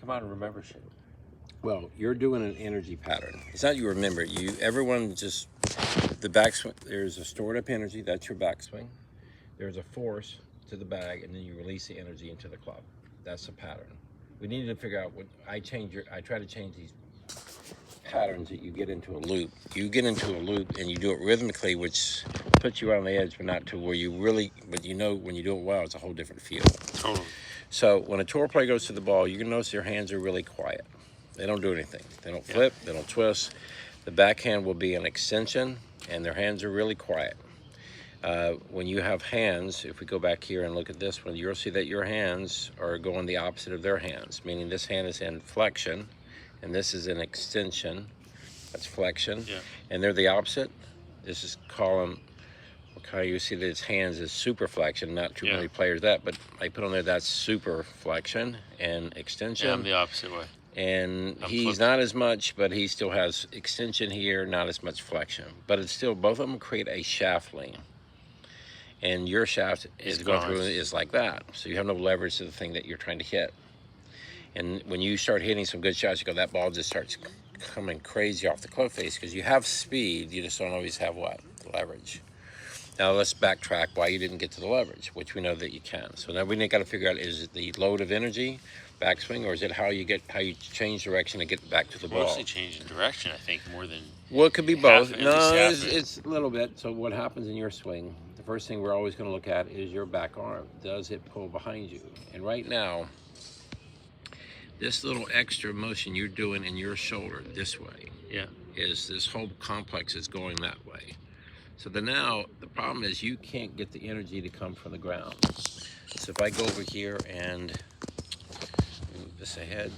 come out and remember shit. Well, you're doing an energy pattern. It's not you remember. Everyone just, the backswing, there's a stored up energy, that's your backswing. There's a force to the bag, and then you release the energy into the club. That's the pattern. We need to figure out what, I try to change these patterns that you get into a loop. You get into a loop and you do it rhythmically, which puts you on the edge, but not to where you really, but you know when you do it well, it's a whole different feel. Totally. So when a tour player goes to the ball, you're gonna notice their hands are really quiet. They don't do anything. They don't flip, they don't twist. The backhand will be an extension and their hands are really quiet. When you have hands, if we go back here and look at this one, you'll see that your hands are going the opposite of their hands, meaning this hand is in flexion and this is an extension. That's flexion. Yeah. And they're the opposite. This is column. Okay, you see that his hands is super flexion. Not too many players that, but I put on there that's super flexion and extension. Yeah, I'm the opposite way. And he's not as much, but he still has extension here, not as much flexion. But it's still, both of them create a shaft lean. And your shaft is going through is like that. So you have no leverage to the thing that you're trying to hit. And when you start hitting some good shots, you go, that ball just starts coming crazy off the club face because you have speed, you just don't always have what? The leverage. Now let's backtrack why you didn't get to the leverage, which we know that you can. So now we got to figure out, is it the load of energy, backswing, or is it how you change direction and get back to the ball? Mostly changing direction, I think, more than. Well, it could be both. No, it's it's a little bit. So what happens in your swing, the first thing we're always going to look at is your back arm. Does it pull behind you? And right now, this little extra motion you're doing in your shoulder this way is this whole complex is going that way. So now the problem is you can't get the energy to come from the ground. So if I go over here and move this ahead.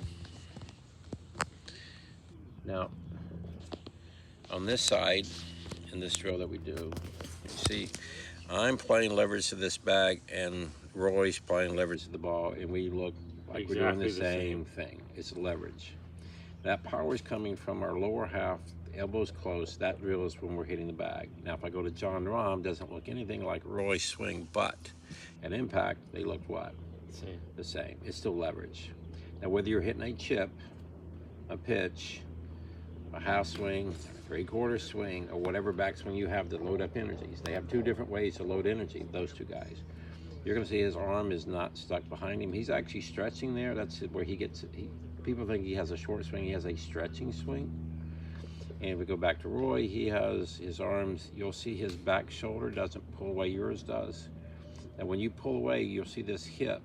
Now, on this side, in this drill that we do, you see, I'm playing leverage to this bag and Roy's playing leverage to the ball, and we look like we're doing the same thing. It's leverage. That power is coming from our lower half, the elbows close. That drill is when we're hitting the bag. Now, if I go to Jon Rahm, doesn't look anything like Roy's swing, but at impact, they look what? The same. It's still leverage. Now, whether you're hitting a chip, a pitch, a half swing, three-quarter swing, or whatever backswing you have to load up energies. They have two different ways to load energy, those two guys. You're going to see his arm is not stuck behind him. He's actually stretching there. That's where he gets, people think he has a short swing. He has a stretching swing. And if we go back to Roy, he has his arms, you'll see his back shoulder doesn't pull away, yours does. And when you pull away, you'll see this hip.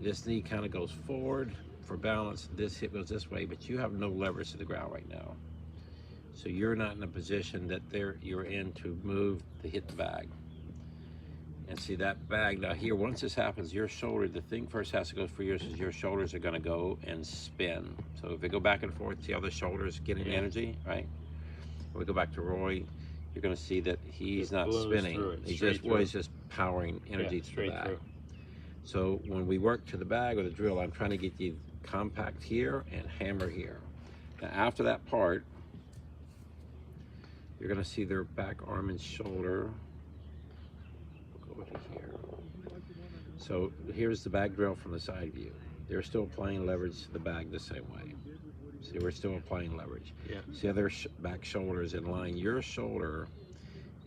This knee kind of goes forward for balance. This hip goes this way, but you have no leverage to the ground right now. So you're not in a position that you're in to move to hit the bag. And see that bag, now here, once this happens, your shoulder, the thing first has to go for yours is your shoulders are gonna go and spin. So if they go back and forth, see how the shoulders getting energy, right? When we go back to Roy, you're gonna see that he's not spinning. Roy's just powering energy to the bag. So when we work to the bag or the drill, I'm trying to get you compact here and hammer here. Now after that part, you're gonna see their back arm and shoulder. We'll go to here. So here's the bag drill from the side view. They're still applying leverage to the bag the same way. See, we're still applying leverage. See how their back shoulder is in line. Your shoulder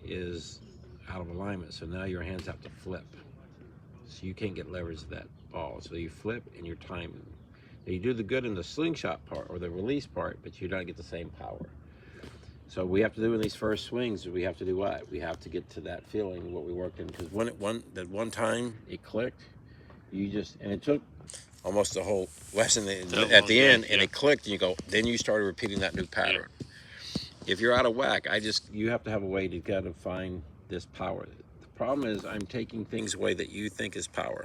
is out of alignment, so now your hands have to flip. So you can't get leverage to that ball. So you flip and you're timing. Now you do the good in the slingshot part or the release part, but you don't get the same power. So we have to do in these first swings, we have to do what? We have to get to that feeling, what we worked in. Because that one time it clicked, and it took almost the whole lesson at the end, and it clicked, and you go, then you started repeating that new pattern. If you're out of whack, you have to have a way to kind of find this power. The problem is I'm taking things away that you think is power.